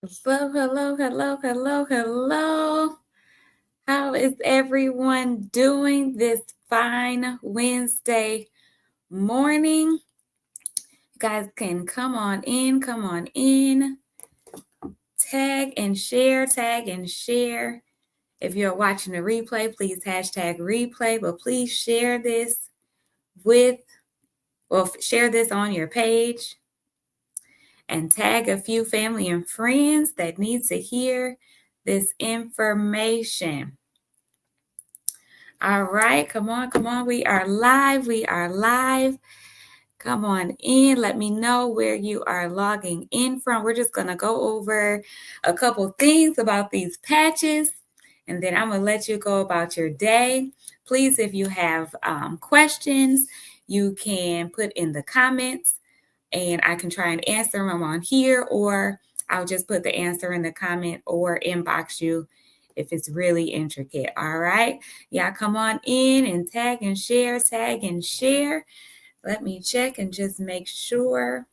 Hello, hello, hello, hello, hello. How is everyone doing this fine Wednesday morning? You guys can come on in, tag and share, tag and share. If you're watching the replay, please hashtag replay, but please share this share this on your page and tag a few family and friends that need to hear this information. All right, come on. We are live. Come on in. Let me know where you are logging in from. We're just going to go over a couple things about these patches, and then I'm going to let you go about your day. Please, if you have questions, you can put in the comments, and I can try and answer them on here, or I'll just put the answer in the comment or inbox you if it's really intricate. All right. Yeah, come on in and tag and share. Let me check and just make sure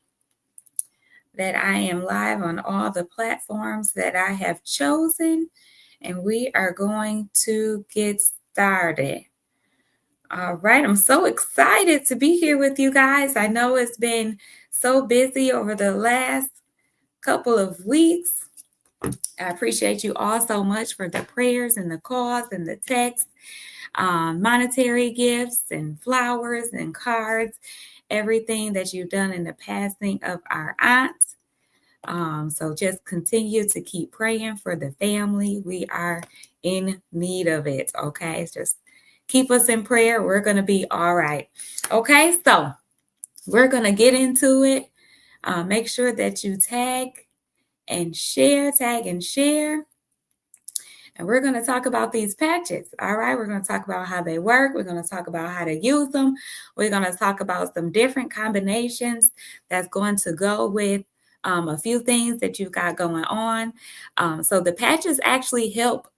that I am live on all the platforms that I have chosen. And we are going to get started. All right. I'm so excited to be here with you guys. I know it's been so busy over the last couple of weeks. I appreciate you all so much for the prayers and the calls and the texts, monetary gifts and flowers and cards, everything that you've done in the passing of our aunt. So just continue to keep praying for the family. We are in need of it. Okay. Just keep us in prayer. We're going to be all right. Okay. So we're going to get into it. Make sure that you tag and share. And we're going to talk about these patches. All right. We're going to talk about how they work. We're going to talk about how to use them. We're going to talk about some different combinations that's going to go with a few things that you've got going on. So the patches actually help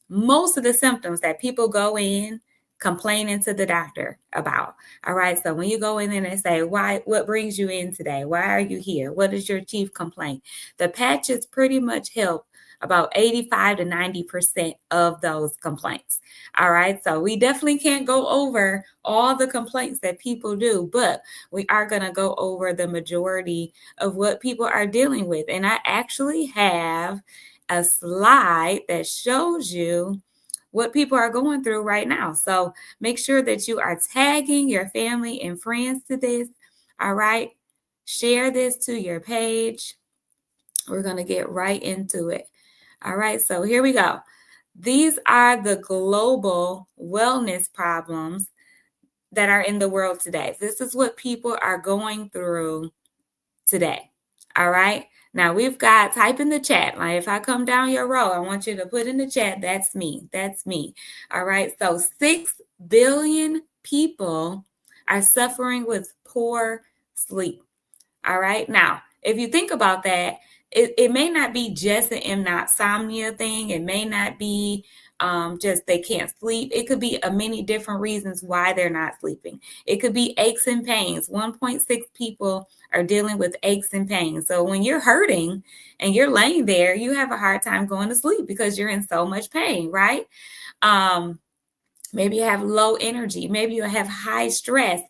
most of the symptoms that people go in complaining to the doctor about. All right. So when you go in there and say, what brings you in today? Why are you here? What is your chief complaint? The patches pretty much help about 85 to 90% of those complaints. All right. So we definitely can't go over all the complaints that people do, but we are going to go over the majority of what people are dealing with. And I actually have a slide that shows you what people are going through right now. So make sure that you are tagging your family and friends to this. All right. Share this to your page. We're going to get right into it. All right. So here we go. These are the global wellness problems that are in the world today. This is what people are going through today. All right. Now we've got, type in the chat. Like if I come down your row, I want you to put in the chat, that's me. All right. So 6 billion people are suffering with poor sleep. All right. Now, if you think about that, it may not be just an insomnia thing. It may not be just they can't sleep. It could be many different reasons why they're not sleeping. It could be aches and pains. 1.6 people are dealing with aches and pains. So when you're hurting and you're laying there, you have a hard time going to sleep because you're in so much pain, right? Maybe you have low energy. Maybe you have high stress.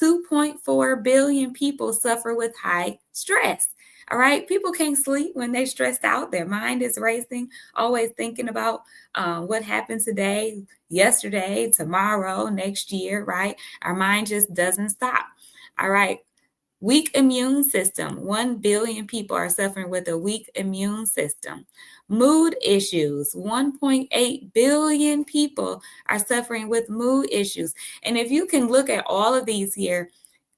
2.4 billion people suffer with high stress. All right. People can't sleep when they're stressed out. Their mind is racing, always thinking about what happened today, yesterday, tomorrow, next year, right? Our mind just doesn't stop. All right. Weak immune system. 1 billion people are suffering with a weak immune system. Mood issues. 1.8 billion people are suffering with mood issues. And if you can look at all of these here,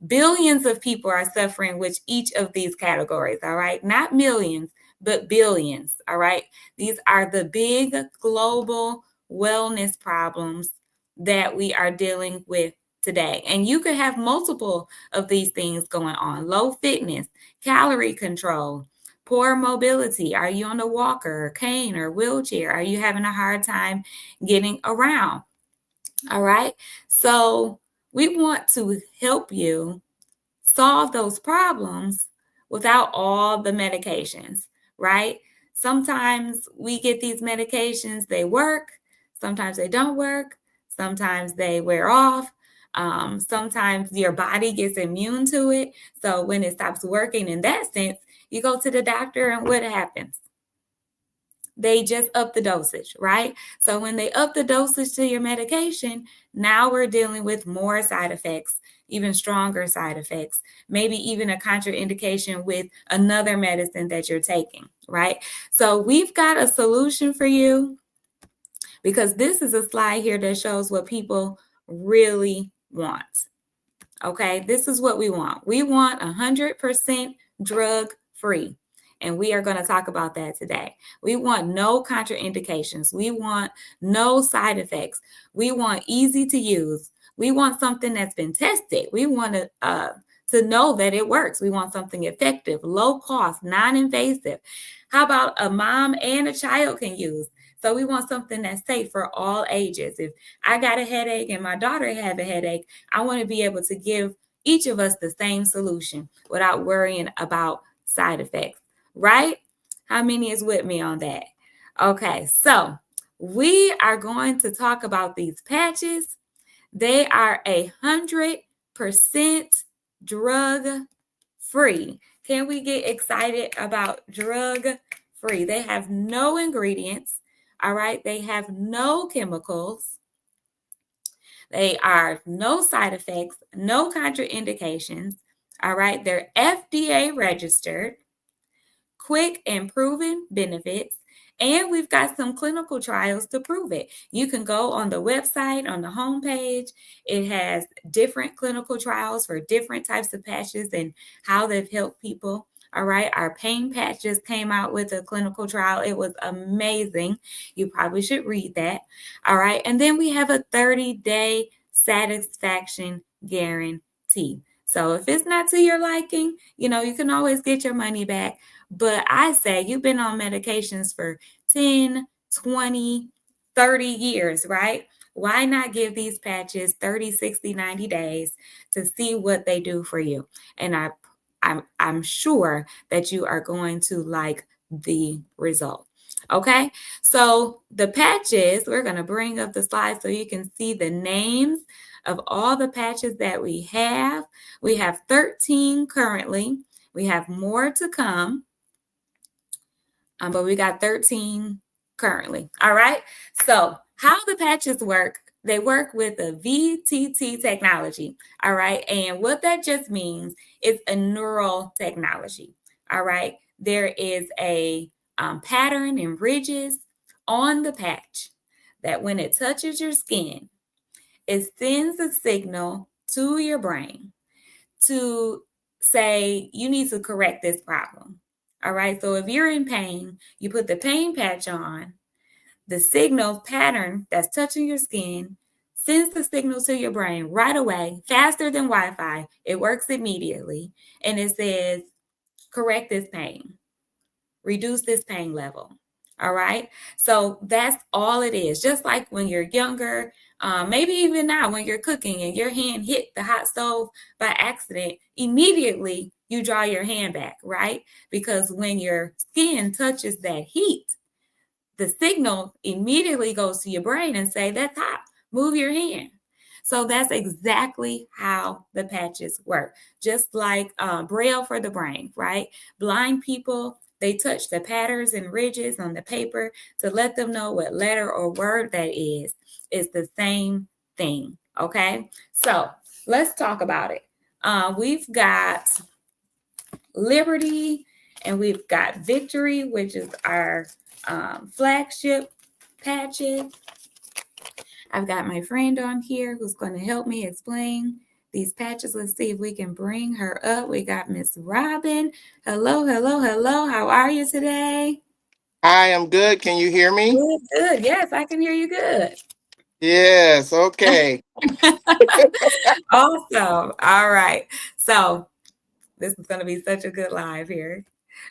billions of people are suffering with each of these categories, all right? Not millions, but billions, all right? These are the big global wellness problems that we are dealing with today. And you could have multiple of these things going on. Low fitness, calorie control, poor mobility. Are you on a walker, or cane, or wheelchair? Are you having a hard time getting around? All right. So we want to help you solve those problems without all the medications, right? Sometimes we get these medications, they work, sometimes they don't work, sometimes they wear off. Sometimes your body gets immune to it. So when it stops working in that sense, you go to the doctor and what happens? They just up the dosage, right? So when they up the dosage to your medication, now we're dealing with more side effects, even stronger side effects, maybe even a contraindication with another medicine that you're taking, right? So we've got a solution for you, because this is a slide here that shows what people really want. Okay, this is what we want. We want 100% drug free. And we are going to talk about that today. We want no contraindications. We want no side effects. We want easy to use. We want something that's been tested. We want to know that it works. We want something effective, low cost, non-invasive. How about a mom and a child can use? So we want something that's safe for all ages. If I got a headache and my daughter have a headache, I want to be able to give each of us the same solution without worrying about side effects, right? How many is with me on that? Okay, so we are going to talk about these patches. They are 100% drug free. Can we get excited about drug free? They have no ingredients. All right. They have no chemicals. They are no side effects, no contraindications. All right. They're FDA registered, quick and proven benefits. And we've got some clinical trials to prove it. You can go on the website, on the homepage. It has different clinical trials for different types of patches and how they've helped people. All right. Our pain patch just came out with a clinical trial. It was amazing. You probably should read that. All right. And then we have a 30-day satisfaction guarantee. So if it's not to your liking, you can always get your money back. But I say you've been on medications for 10, 20, 30 years, right? Why not give these patches 30, 60, 90 days to see what they do for you? And I'm sure that you are going to like the result. Okay, so the patches, we're going to bring up the slide so you can see the names of all the patches that we have. We have 13 currently. We have more to come, but we got 13 currently. All right, so how the patches work. They work with a VTT technology, all right? And what that just means is a neural technology, all right? There is a pattern and ridges on the patch that when it touches your skin, it sends a signal to your brain to say, you need to correct this problem, all right? So if you're in pain, you put the pain patch on, the signal pattern that's touching your skin sends the signal to your brain right away, faster than Wi-Fi. It works immediately. And it says, correct this pain, reduce this pain level. All right. So that's all it is. Just like when you're younger, maybe even now when you're cooking and your hand hit the hot stove by accident, immediately you draw your hand back, right? Because when your skin touches that heat, the signal immediately goes to your brain and say, that's hot, move your hand. So that's exactly how the patches work. Just like Braille for the brain, right? Blind people, they touch the patterns and ridges on the paper to let them know what letter or word that is. It's the same thing, okay? So let's talk about it. We've got Liberty and we've got Victory, which is our flagship patches. I've got my friend on here who's going to help me explain these patches. Let's see if we can bring her up. We got Miss Robin. Hello, hello, hello. How are you today? Hi, I'm good. Can you hear me? Good, good. Yes, I can hear you good. Yes, okay. Awesome. All right. So this is going to be such a good live here.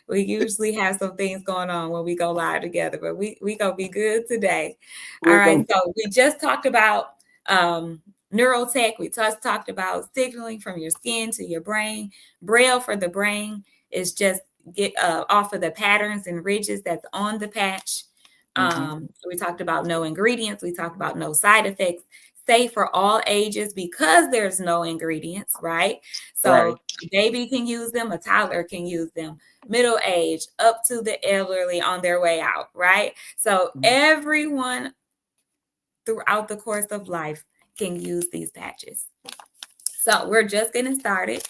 We usually have some things going on when we go live together, but we going to be good today. All right. So we just talked about neurotech. We talked about signaling from your skin to your brain. Braille for the brain is just, get off of the patterns and ridges that's on the patch. We talked about no ingredients. We talked about no side effects. Safe for all ages because there's no ingredients, right? So Right. a baby can use them, a toddler can use them, middle age up to the elderly on their way out, right? So everyone throughout the course of life can use these patches. So we're just getting started.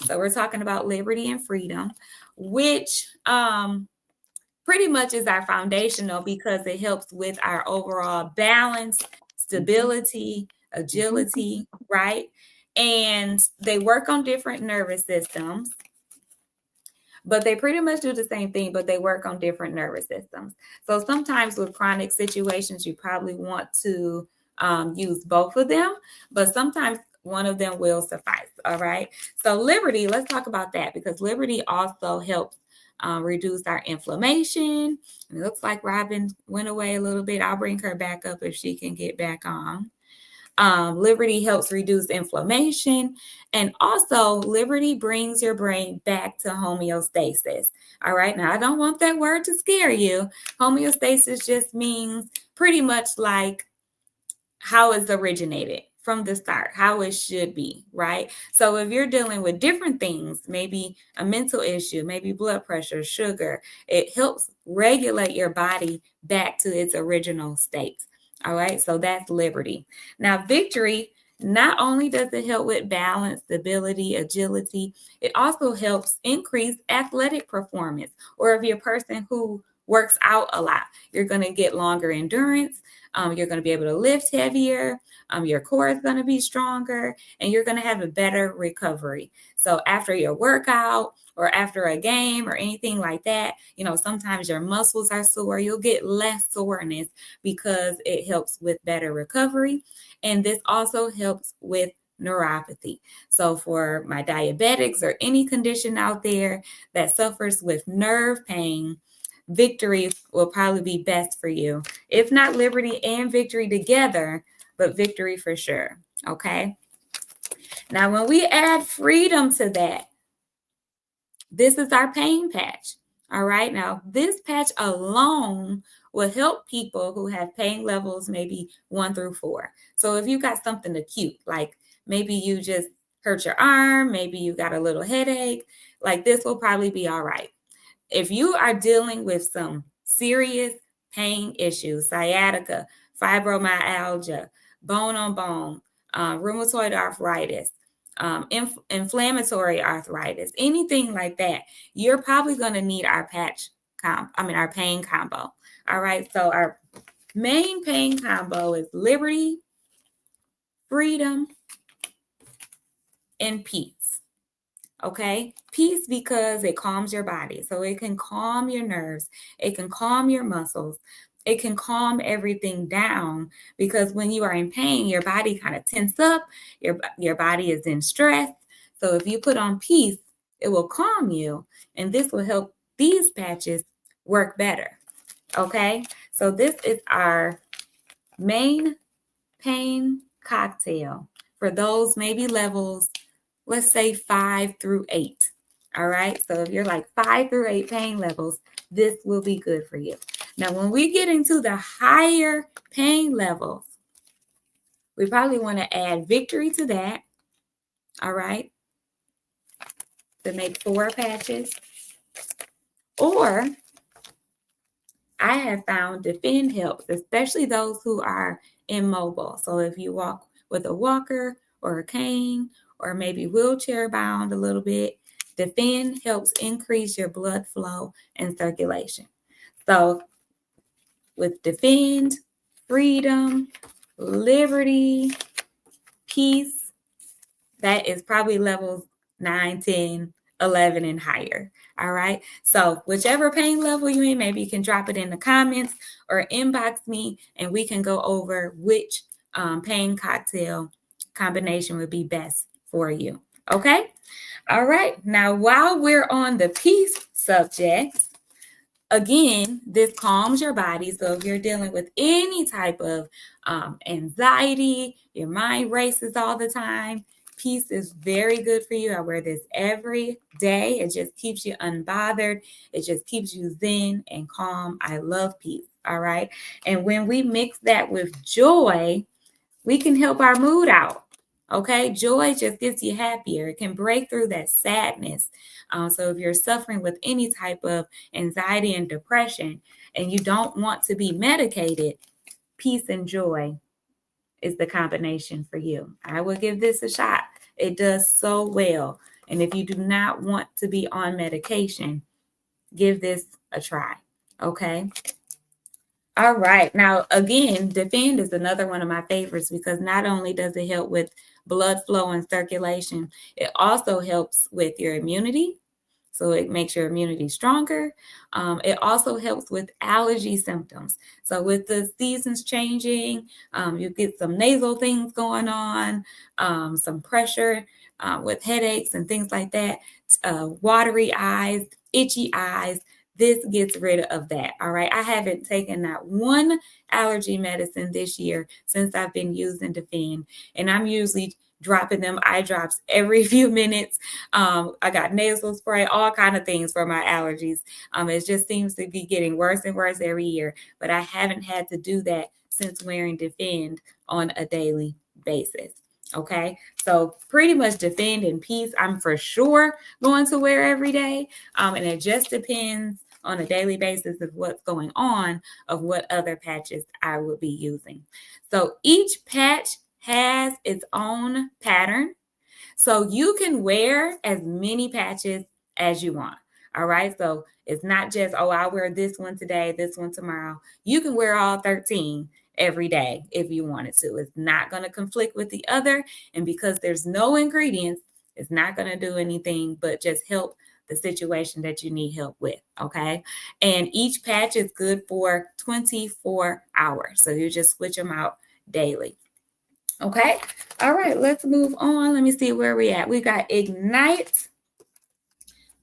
So we're talking about liberty and freedom, which pretty much is our foundational because it helps with our overall balance, stability, agility, right? And they work on different nervous systems, but they pretty much do the same thing, but they work on different nervous systems. So sometimes with chronic situations, you probably want to use both of them, but sometimes one of them will suffice. All right. So liberty, let's talk about that because liberty also helps reduce our inflammation. It looks like Robin went away a little bit. I'll bring her back up if she can get back on. Liberty helps reduce inflammation. And also, liberty brings your brain back to homeostasis. All right. Now, I don't want that word to scare you. Homeostasis just means pretty much like how it's originated from the start, how it should be, right? So if you're dealing with different things, maybe a mental issue, maybe blood pressure, sugar, it helps regulate your body back to its original state. All right, so that's liberty. Now, victory, not only does it help with balance, stability, agility, it also helps increase athletic performance. Or if you're a person who works out a lot, you're going to get longer endurance. You're going to be able to lift heavier. Your core is going to be stronger, and you're going to have a better recovery. So after your workout or after a game or anything like that, sometimes your muscles are sore. You'll get less soreness because it helps with better recovery. And this also helps with neuropathy. So for my diabetics or any condition out there that suffers with nerve pain, victory will probably be best for you. If not liberty and victory together, but victory for sure. Okay. Now, when we add freedom to that, this is our pain patch. All right. Now, this patch alone will help people who have pain levels maybe 1 through 4. So if you got something acute, like maybe you just hurt your arm, maybe you got a little headache, like this will probably be all right. If you are dealing with some serious pain issues, sciatica, fibromyalgia, bone on bone, rheumatoid arthritis, inflammatory arthritis, anything like that, you're probably going to need our our pain combo. All right. So our main pain combo is liberty, freedom, and peace. Okay, peace because it calms your body. So it can calm your nerves. It can calm your muscles. It can calm everything down because when you are in pain, your body kind of tense up. Your body is in stress. So if you put on peace, it will calm you. And this will help these patches work better. Okay, so this is our main pain cocktail for those maybe levels, let's say 5 through 8. All right. So if you're like 5 through 8 pain levels, this will be good for you. Now, when we get into the higher pain levels, we probably want to add victory to that. All right. To make 4 patches. Or I have found defend helps, especially those who are immobile. So if you walk with a walker or a cane, or maybe wheelchair bound a little bit, defend helps increase your blood flow and circulation. So with defend, freedom, liberty, peace, that is probably levels 9, 10, 11 and higher. All right. So whichever pain level you're in, maybe you can drop it in the comments or inbox me and we can go over which pain cocktail combination would be best for you. Okay. All right. Now, while we're on the peace subject, again, this calms your body. So if you're dealing with any type of anxiety, your mind races all the time, Peace is very good for you. I wear this every day. It just keeps you unbothered. It just keeps you zen and calm. I love peace. All right. And when we mix that with joy, we can help our mood out. Okay. Joy just gets you happier. It can break through that sadness. So if you're suffering with any type of anxiety and depression and you don't want to be medicated, peace and joy is the combination for you. I will give this a shot. It does so well. And if you do not want to be on medication, give this a try. Okay. All right. Now, again, Defend is another one of my favorites because not only does it help with blood flow and circulation, it also helps with your immunity. So it makes your immunity stronger. It also helps with allergy symptoms. So with the seasons changing, you get some nasal things going on, some pressure with headaches and things like that, watery eyes, itchy eyes. This gets rid of that. All right. I haven't taken that one allergy medicine this year since I've been using Defend, and I'm usually dropping them eye drops every few minutes. I got nasal spray, all kind of things for my allergies. It just seems to be getting worse and worse every year, but I haven't had to do that since wearing Defend on a daily basis. Okay, so pretty much Defend and Peace, I'm for sure going to wear every day. And it just depends on a daily basis of what's going on, of what other patches I will be using. So each patch has its own pattern. So you can wear as many patches as you want. All right. So it's not just, oh, I'll wear this one today, this one tomorrow. You can wear all 13 every day if you wanted to. It's not going to conflict with the other. And because there's no ingredients, it's not going to do anything but just help the situation that you need help with. Okay. And each patch is good for 24 hours. So you just switch them out daily. Okay. All right. Let's move on. Let me see where we at. We got Ignite.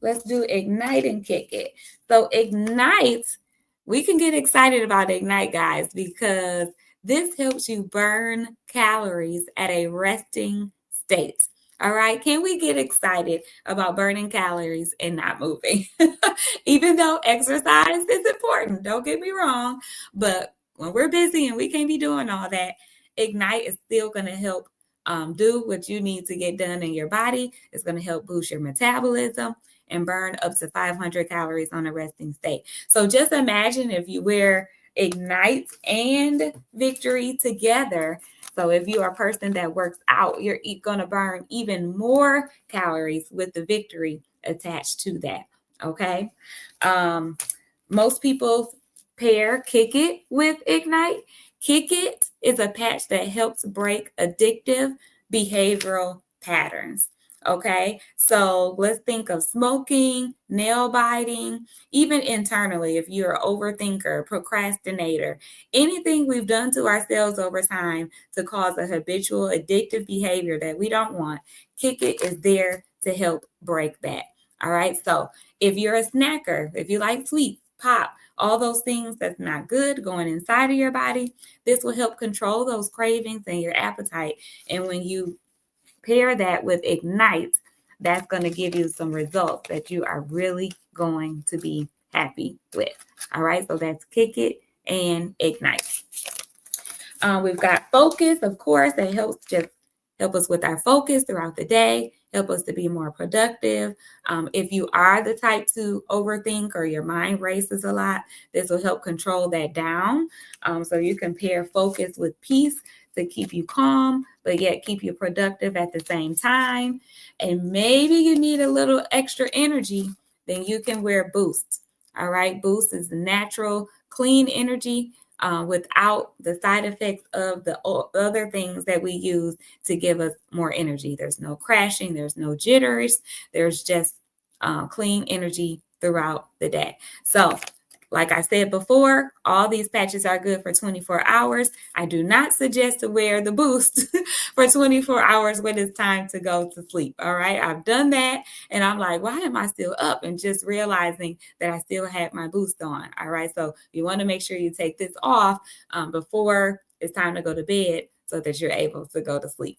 Let's do Ignite and Kick It. So Ignite, we can get excited about Ignite, guys, because this helps you burn calories at a resting state. All right. Can we get excited about burning calories and not moving? Even though exercise is important, don't get me wrong. But when we're busy and we can't be doing all that, Ignite is still going to help do what you need to get done in your body. It's going to help boost your metabolism and burn up to 500 calories on a resting state. So just imagine if you wear Ignite and Victory together. So if you are a person that works out, you're going to burn even more calories with the Victory attached to that. Okay. Most people pair Kick It with Ignite. Kick It is a patch that helps break addictive behavioral patterns. Okay, so let's think of smoking, nail biting, even internally, if you're an overthinker, procrastinator, anything we've done to ourselves over time to cause a habitual addictive behavior that we don't want, Kick It is there to help break that. All right, so if you're a snacker, if you like sweets, pop, all those things that's not good going inside of your body, this will help control those cravings and your appetite. And when you pair that with Ignite, that's going to give you some results that you are really going to be happy with. All right, so that's Kick It and Ignite. We've got Focus, of course, that helps us with our focus throughout the day, help us to be more productive. If you are the type to overthink or your mind races a lot, this will help control that down. So you can pair Focus with Peace to keep you calm, but yet keep you productive at the same time. And maybe you need a little extra energy, then you can wear Boost. All right, Boost is natural, clean energy without the side effects of the other things that we use to give us more energy. There's no crashing, there's no jitters, there's just clean energy throughout the day. So like I said before, all these patches are good for 24 hours. I do not suggest to wear the Boost for 24 hours when it's time to go to sleep. All right. I've done that. And I'm like, why am I still up? And just realizing that I still had my Boost on. All right. So you want to make sure you take this off before it's time to go to bed so that you're able to go to sleep.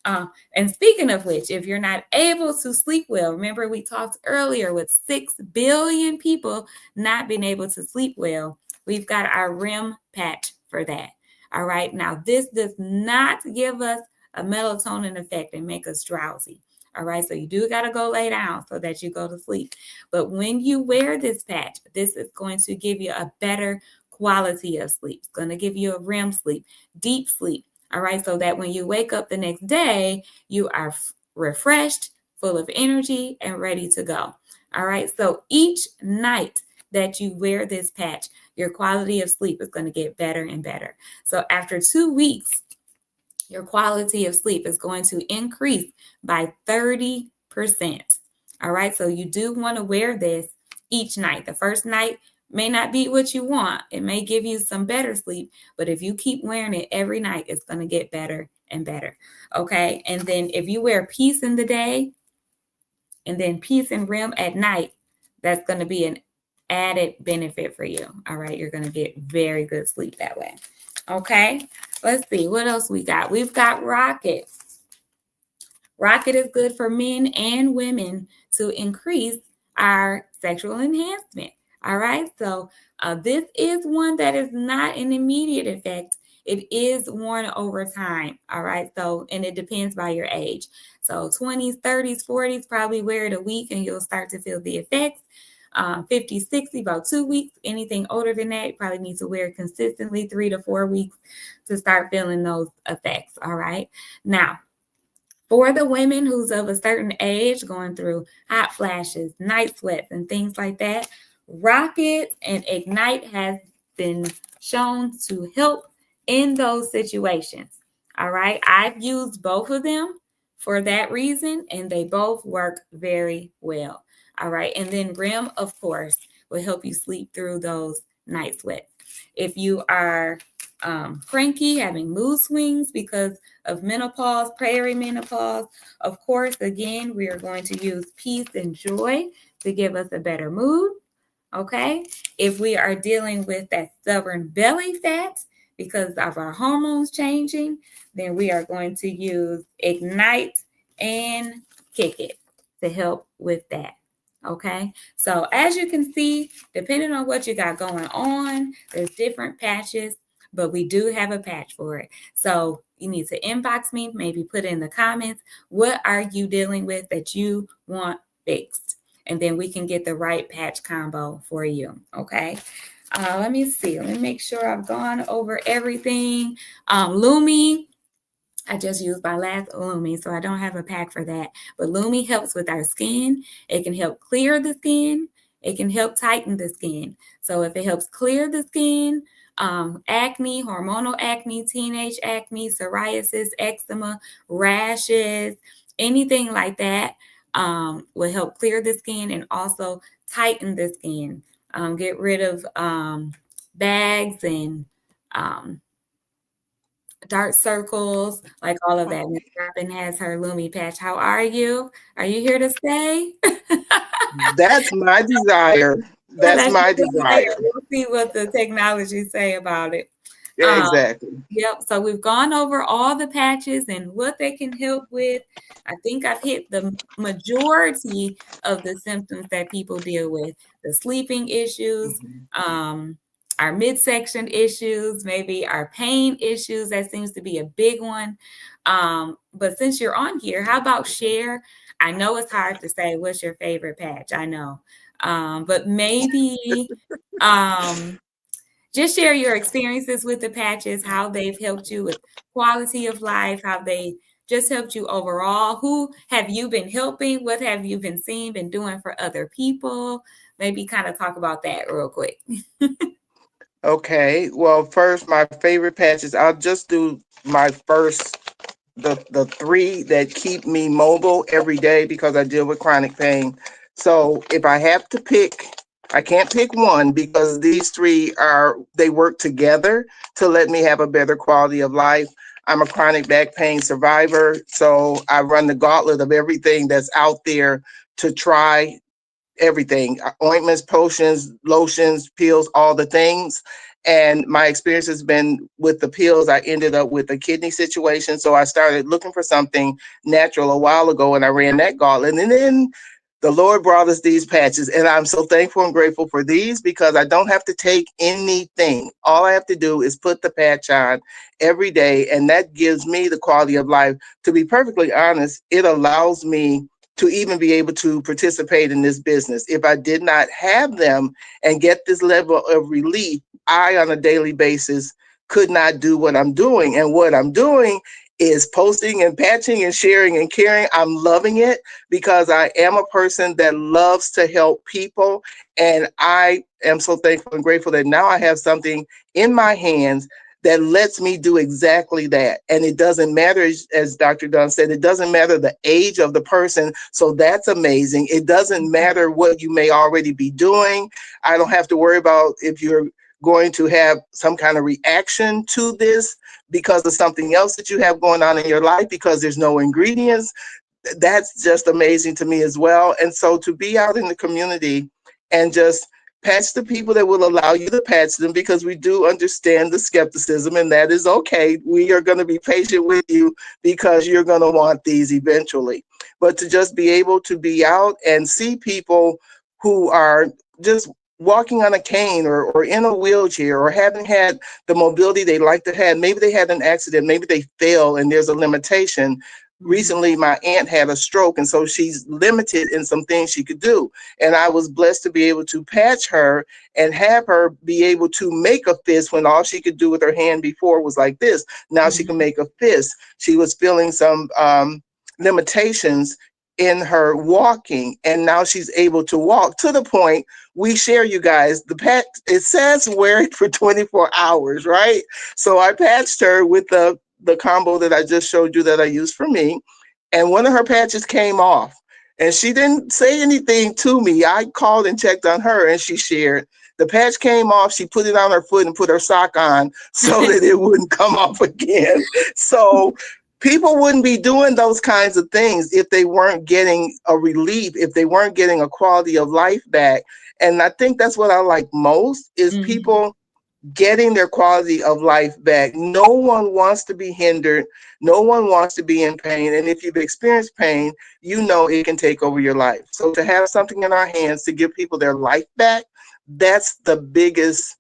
And speaking of which, if you're not able to sleep well, remember we talked earlier with 6 billion people not being able to sleep well, we've got our REM patch for that. All right. Now, this does not give us a melatonin effect and make us drowsy. All right. So you do got to go lay down so that you go to sleep. But when you wear this patch, this is going to give you a better quality of sleep. It's going to give you a REM sleep, deep sleep. All right. So that when you wake up the next day, you are refreshed, full of energy, and ready to go. All right. So each night that you wear this patch, your quality of sleep is going to get better and better. So after 2 weeks, your quality of sleep is going to increase by 30%. All right. So you do want to wear this each night. The first night may not be what you want. It may give you some better sleep, but if you keep wearing it every night, it's going to get better and better. Okay. And then if you wear peace in the day and then peace and REM at night, that's going to be an added benefit for you. All right. You're going to get very good sleep that way. Okay. Let's see what else we got. We've got Rocket. Rocket is good for men and women to increase our sexual enhancement. All right. So this is one that is not an immediate effect. It is worn over time. All right. So, and it depends by your age. So 20s, 30s, 40s, probably wear it a week and you'll start to feel the effects. 50, 60, about 2 weeks. Anything older than that, you probably need to wear it consistently 3 to 4 weeks to start feeling those effects. All right. Now, for the women who's of a certain age going through hot flashes, night sweats, and things like that, Rocket and Ignite has been shown to help in those situations. All right. I've used both of them for that reason, and they both work very well. All right. And then REM, of course, will help you sleep through those night sweats. If you are cranky, having mood swings because of menopause, perimenopause, of course, again, we are going to use peace and joy to give us a better mood. Okay. If we are dealing with that stubborn belly fat because of our hormones changing, then we are going to use Ignite and Kick It to help with that. Okay. So as you can see, depending on what you got going on, there's different patches, but we do have a patch for it. So you need to inbox me, maybe put in the comments, what are you dealing with that you want fixed? And then we can get the right patch combo for you. Okay. Let me see. Let me make sure I've gone over everything. Lumi. I just used my last Lumi, so I don't have a pack for that. But Lumi helps with our skin. It can help clear the skin. It can help tighten the skin. So if it helps clear the skin, acne, hormonal acne, teenage acne, psoriasis, eczema, rashes, anything like that will help clear the skin and also tighten the skin. Get rid of bags and dark circles, like all of that. Miss Robin has her Lumi patch. How are you? Are you here to stay? That's my desire. That's my desire. We'll see what the technology say about it. Yeah, exactly. Yep. So we've gone over all the patches and what they can help with. I think I've hit the majority of the symptoms that people deal with. The sleeping issues, our midsection issues, maybe our pain issues. That seems to be a big one. But since you're on here, how about share? I know it's hard to say what's your favorite patch. I know. But maybe just share your experiences with the patches, how they've helped you with quality of life, how they just helped you overall. Who have you been helping? What have you been seeing, been doing for other people? Maybe kind of talk about that real quick. Okay. Well, first, my favorite patches. I'll just do my first, the three that keep me mobile every day because I deal with chronic pain. So if I have to pick, I can't pick one because these three they work together to let me have a better quality of life. I'm a chronic back pain survivor, so I run the gauntlet of everything that's out there to try everything, ointments, potions, lotions, pills, all the things. And my experience has been with the pills. I ended up with a kidney situation. So I started looking for something natural a while ago, and I ran that gauntlet. And then the Lord brought us these patches, and I'm so thankful and grateful for these because I don't have to take anything. All I have to do is put the patch on every day, and that gives me the quality of life. To be perfectly honest, it allows me to even be able to participate in this business. If I did not have them and get this level of relief, I, on a daily basis, could not do what I'm doing. And what I'm doing is posting and patching and sharing and caring. I'm loving it because I am a person that loves to help people. And I am so thankful and grateful that now I have something in my hands that lets me do exactly that. And it doesn't matter, as Dr. Dunn said, it doesn't matter the age of the person. So that's amazing. It doesn't matter what you may already be doing. I don't have to worry about if you're going to have some kind of reaction to this because of something else that you have going on in your life because there's no ingredients. That's just amazing to me as well. And so to be out in the community and just patch the people that will allow you to patch them, because we do understand the skepticism, and that is okay. We are going to be patient with you because you're going to want these eventually. But to just be able to be out and see people who are just walking on a cane or in a wheelchair or haven't had the mobility they like to have. Maybe they had an accident, maybe they fell and there's a limitation. Recently, my aunt had a stroke, and so she's limited in some things she could do. And I was blessed to be able to patch her and have her be able to make a fist when all she could do with her hand before was like this. Now she can make a fist. She was feeling some limitations in her walking, and now she's able to walk to the point we share, you guys. The patch, it says wear it for 24 hours, right? So I patched her with the combo that I just showed you that I use for me. And one of her patches came off and she didn't say anything to me. I called and checked on her and she shared. The patch came off. She put it on her foot and put her sock on so that it wouldn't come off again. So people wouldn't be doing those kinds of things if they weren't getting a relief, if they weren't getting a quality of life back. And I think that's what I like most is people getting their quality of life back. No one wants to be hindered. No one wants to be in pain. And if you've experienced pain, you know it can take over your life. So to have something in our hands to give people their life back, that's the biggest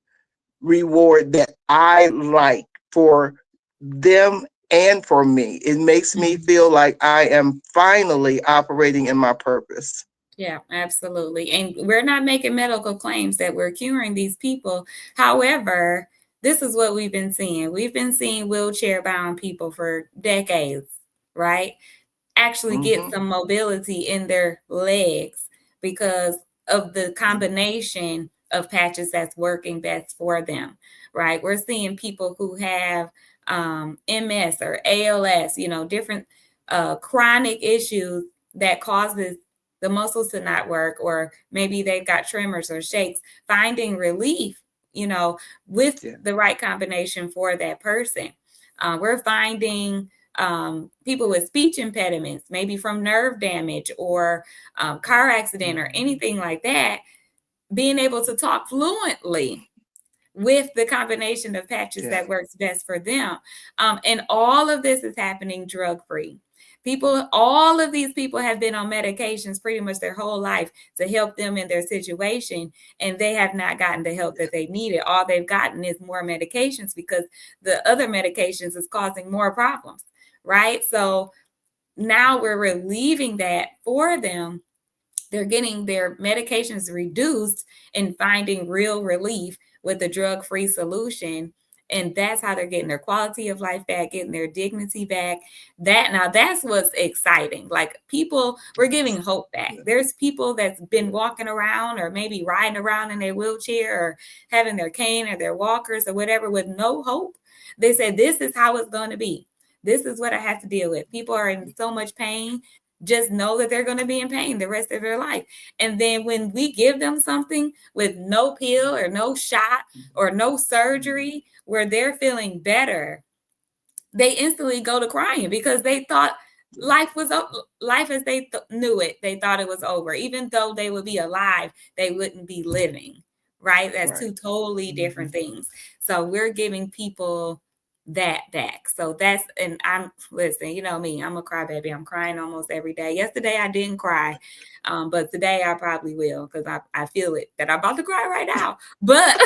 reward that I like for them and for me. It makes me feel like I am finally operating in my purpose. Yeah, absolutely. And we're not making medical claims that we're curing these people. However, this is what we've been seeing. We've been seeing wheelchair bound people for decades, right? Actually get some mobility in their legs because of the combination of patches that's working best for them, right? We're seeing people who have MS or ALS, different chronic issues that causes the muscles to not work, or maybe they've got tremors or shakes, finding relief, with the right combination for that person. We're finding people with speech impediments, maybe from nerve damage or car accident or anything like that, being able to talk fluently with the combination of patches that works best for them. And all of this is happening drug-free. All of these people have been on medications pretty much their whole life to help them in their situation, and they have not gotten the help that they needed. All they've gotten is more medications because the other medications is causing more problems, right? So now we're relieving that for them. They're getting their medications reduced and finding real relief with a drug-free solution. And that's how they're getting their quality of life back, getting their dignity back. That's what's exciting. Like we're giving hope back. There's people that's been walking around or maybe riding around in their wheelchair or having their cane or their walkers or whatever with no hope. They said, this is how it's going to be. This is what I have to deal with. People are in so much pain. Just know that they're going to be in pain the rest of their life. And then when we give them something with no pill or no shot or no surgery where they're feeling better, they instantly go to crying because they thought life as they knew it. They thought it was over. Even though they would be alive, they wouldn't be living, right? That's Right. two totally different things. So we're giving people that back. So that's, and listen, you know me, I'm a crybaby. I'm crying almost every day. Yesterday I didn't cry, but today I probably will, because I feel it that I'm about to cry right now. But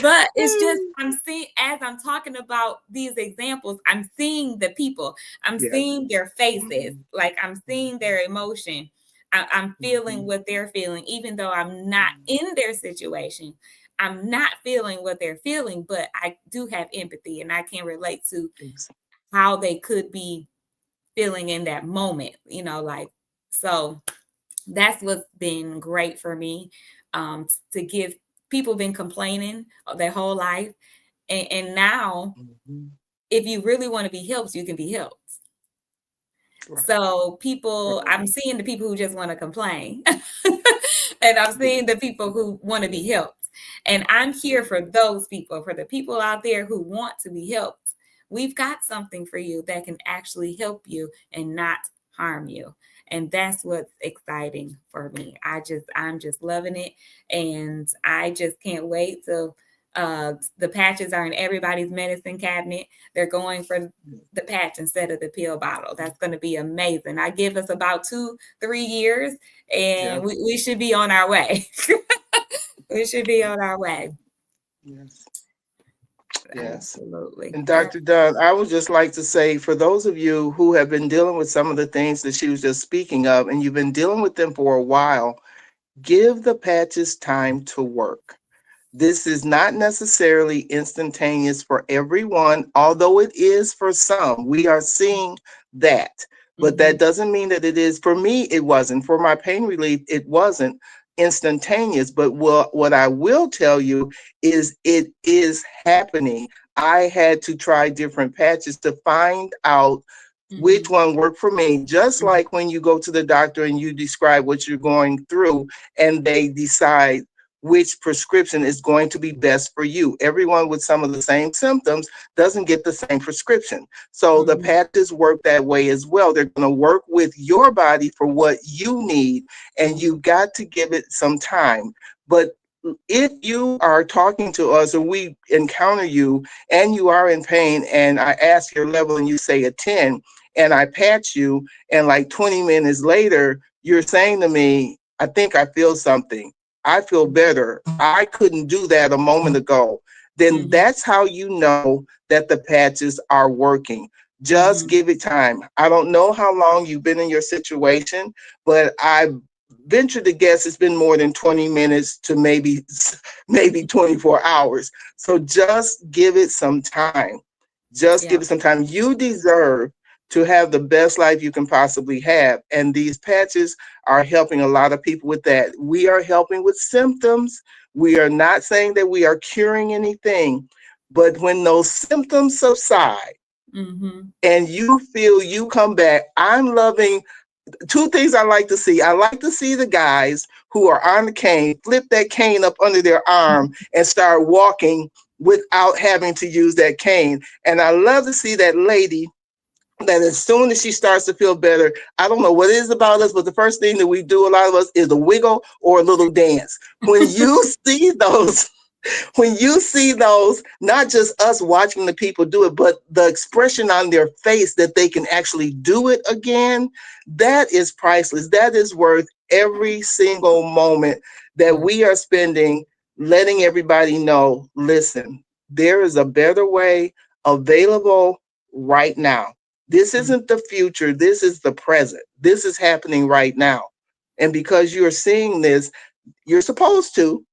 but it's just, I'm seeing, as I'm talking about these examples, I'm seeing the people, I'm Yes. seeing their faces, like I'm seeing their emotion. I'm feeling what they're feeling, even though I'm not in their situation. I'm not feeling what they're feeling, but I do have empathy and I can relate to how they could be feeling in that moment, you know, like, so that's what's been great for me, to give people been complaining their whole life. And now, if you really want to be helped, you can be helped. Right. So people, I'm seeing the people who just want to complain, and I'm seeing the people who want to be helped. And I'm here for those people, for the people out there who want to be helped. We've got something for you that can actually help you and not harm you. And that's what's exciting for me. I'm just loving it. And I just can't wait till the patches are in everybody's medicine cabinet. They're going for the patch instead of the pill bottle. That's going to be amazing. I give us about 2-3 years, and we should be on our way. We should be on our way. Yes. Absolutely. And Dr. Dunn, I would just like to say, for those of you who have been dealing with some of the things that she was just speaking of, and you've been dealing with them for a while, give the patches time to work. This is not necessarily instantaneous for everyone, although it is for some. We are seeing that. But that doesn't mean that it is. For me, it wasn't. For my pain relief, it wasn't instantaneous. But what I will tell you is it is happening. I had to try different patches to find out which one worked for me. Just like when you go to the doctor and you describe what you're going through, and they decide which prescription is going to be best for you. Everyone with some of the same symptoms doesn't get the same prescription. So the patches work that way as well. They're going to work with your body for what you need, and you got to give it some time. But if you are talking to us, or we encounter you and you are in pain, and I ask your level and you say a 10, and I patch you, and like 20 minutes later, you're saying to me, I think I feel something. I feel better. I couldn't do that a moment ago. Then that's how you know that the patches are working. Just give it time. I don't know how long you've been in your situation, but I venture to guess it's been more than 20 minutes to maybe 24 hours. So just give it some time. Just give it some time. You deserve to have the best life you can possibly have. And these patches are helping a lot of people with that. We are helping with symptoms. We are not saying that we are curing anything, but when those symptoms subside and you feel you come back, I'm loving two things I like to see. I like to see the guys who are on the cane flip that cane up under their arm and start walking without having to use that cane. And I love to see that lady that as soon as she starts to feel better, I don't know what it is about us, but the first thing that we do, a lot of us, is a wiggle or a little dance. When you see those, not just us watching the people do it, but the expression on their face that they can actually do it again, that is priceless. That is worth every single moment that we are spending letting everybody know, listen, there is a better way available right now. This isn't the future. This is the present. This is happening right now. And because you're seeing this, you're supposed to.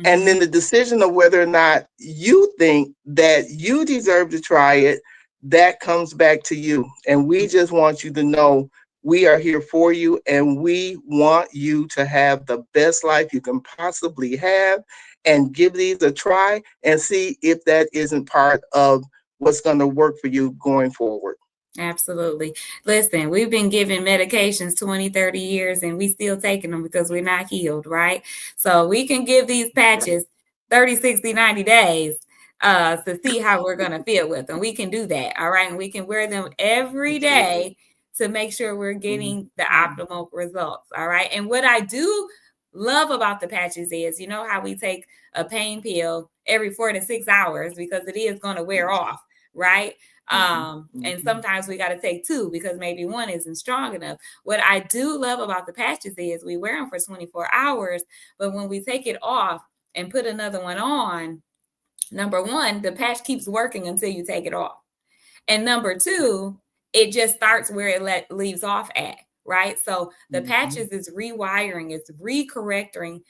And then the decision of whether or not you think that you deserve to try it, that comes back to you. And we just want you to know we are here for you, and we want you to have the best life you can possibly have, and give these a try and see if that isn't part of what's going to work for you going forward. Absolutely. Listen, we've been giving medications 20, 30 years, and we still taking them because we're not healed, right? So we can give these patches 30, 60, 90 days to see how we're going to feel with them. We can do that, all right? And we can wear them every day to make sure we're getting the optimal results, all right? And what I do love about the patches is, you know how we take a pain pill every 4 to 6 hours because it is going to wear off, right? And sometimes we got to take 2 because maybe 1 isn't strong enough. What I do love about the patches is we wear them for 24 hours, but when we take it off and put another one on, number 1, the patch keeps working until you take it off. And number 2, it just starts where it leaves off at, right? So the patches is rewiring, it's recorrecting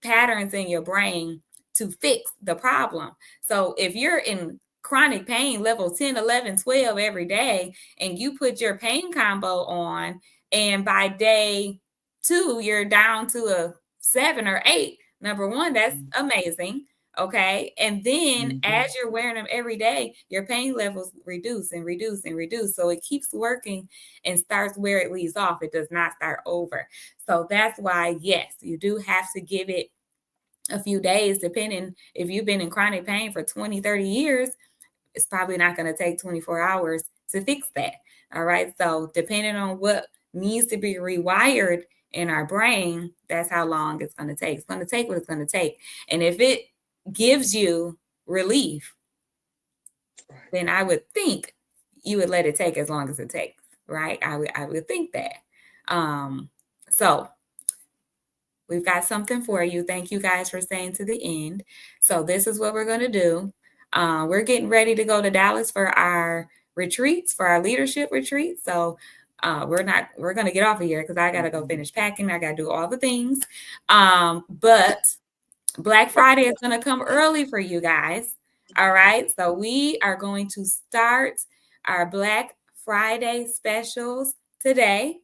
patterns in your brain to fix the problem. So if you're in chronic pain level 10, 11, 12 every day, and you put your pain combo on, and by day 2, you're down to a 7 or 8, number 1, that's amazing. Okay. And then as you're wearing them every day, your pain levels reduce and reduce and reduce. So it keeps working and starts where it leaves off. It does not start over. So that's why, yes, you do have to give it a few days, depending if you've been in chronic pain for 20, 30 years, it's probably not going to take 24 hours to fix that. All right. So depending on what needs to be rewired in our brain, that's how long it's going to take. It's going to take what it's going to take. And if it gives you relief, then I would think you would let it take as long as it takes, right? I would think that. So we've got something for you. Thank you guys for staying to the end. So this is what we're going to do. We're getting ready to go to Dallas for our retreats, for our leadership retreat. So we're going to get off of here because I got to go finish packing. I got to do all the things. But Black Friday is going to come early for you guys. All right. So we are going to start our Black Friday specials today.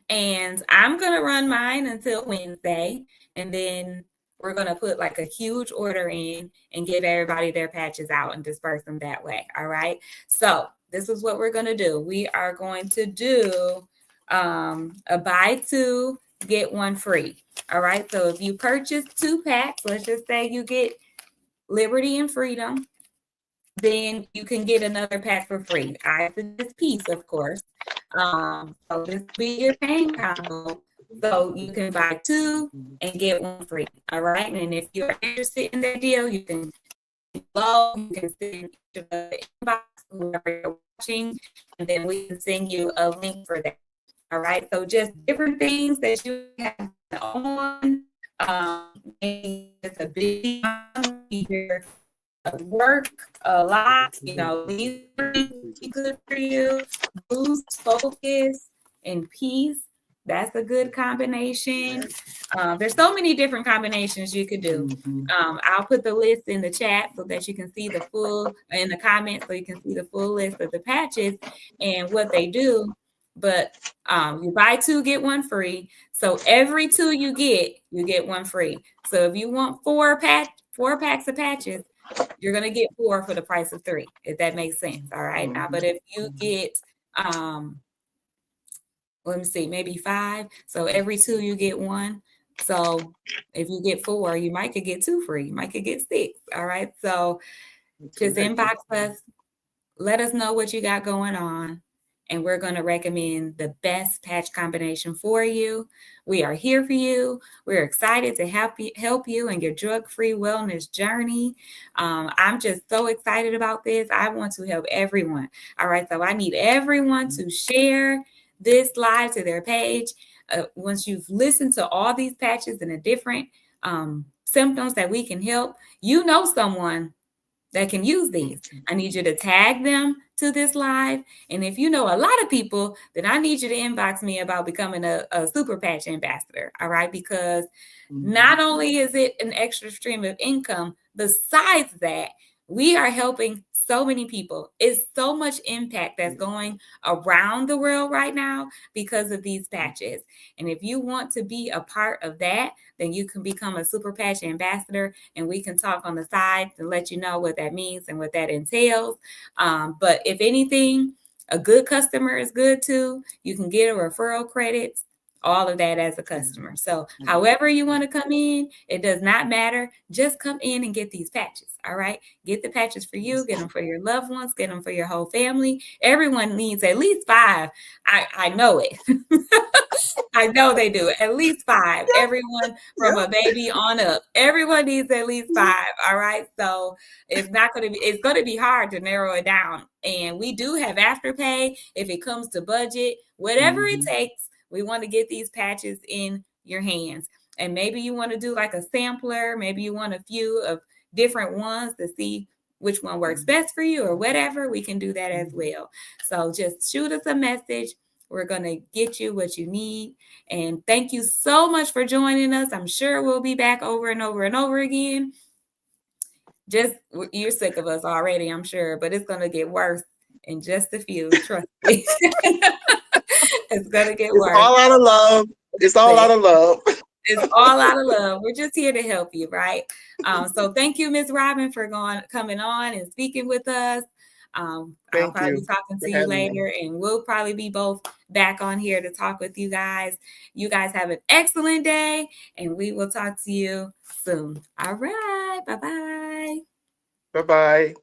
And I'm going to run mine until Wednesday. And then we're going to put like a huge order in and give everybody their patches out and disperse them that way. All right. So this is what we're going to do. We are going to do a buy 2, get 1 free. All right. So if you purchase 2 packs, let's just say you get Liberty and Freedom, then you can get another pack for free. I suggest Peace, of course. So this will be your pain combo. So you can buy 2 and get 1 free. All right. And if you're interested in that deal, you can send the inbox whoever you're watching, and then we can send you a link for that. All right. So just different things that you have on. Maybe it's a big here. Work a lot, these things be good for you. Boost, focus, and peace. That's a good combination. There's so many different combinations you could do. I'll put the list in the chat so that you can see the full, in the comments, so you can see the full list of the patches and what they do. But you buy 2, get 1 free. So every 2 you get 1 free. So if you want 4 packs of patches, you're going to get 4 for the price of 3, if that makes sense. All right. Now, but if you get, let me see, maybe 5. So every 2 you get 1. So if you get 4, you might could get 2 free. You might could get 6. All right. So just inbox us. Let us know what you got going on. And we're going to recommend the best patch combination for you. We are here for you. We're excited to help you in your drug-free wellness journey. I'm just so excited about this. I want to help everyone. All right. So I need everyone to share this live to their page. Once you've listened to all these patches and the different symptoms that we can help, someone that can use these. I need you to tag them to this live. And if you know a lot of people, then I need you to inbox me about becoming a super patch ambassador. All right. Because not only is it an extra stream of income, besides that, we are helping so many people. It's so much impact that's going around the world right now because of these patches. And if you want to be a part of that, then you can become a super patch ambassador, and we can talk on the side to let you know what that means and what that entails. But if anything, a good customer is good too. You can get a referral credits all of that as a customer. So however you want to come in, it does not matter. Just come in and get these patches. All right. Get the patches for you, get them for your loved ones, get them for your whole family. Everyone needs at least 5. I know it. I know they do. At least 5. Everyone from a baby on up. Everyone needs at least 5. All right. So it's going to be hard to narrow it down. And we do have Afterpay if it comes to budget, whatever it takes. We want to get these patches in your hands. And maybe you want to do like a sampler. Maybe you want a few of different ones to see which one works best for you or whatever. We can do that as well. So just shoot us a message. We're going to get you what you need. And thank you so much for joining us. I'm sure we'll be back over and over and over again. Just, you're sick of us already, I'm sure, but it's going to get worse in just a few. Trust me. It's going to get worse. It's all out of love. It's all out of love. It's all out of love. We're just here to help you, right? So thank you, Ms. Robin, for coming on and speaking with us. I'll probably be talking to you later, and we'll probably be both back on here to talk with you guys. You guys have an excellent day, and we will talk to you soon. All right. Bye-bye. Bye-bye.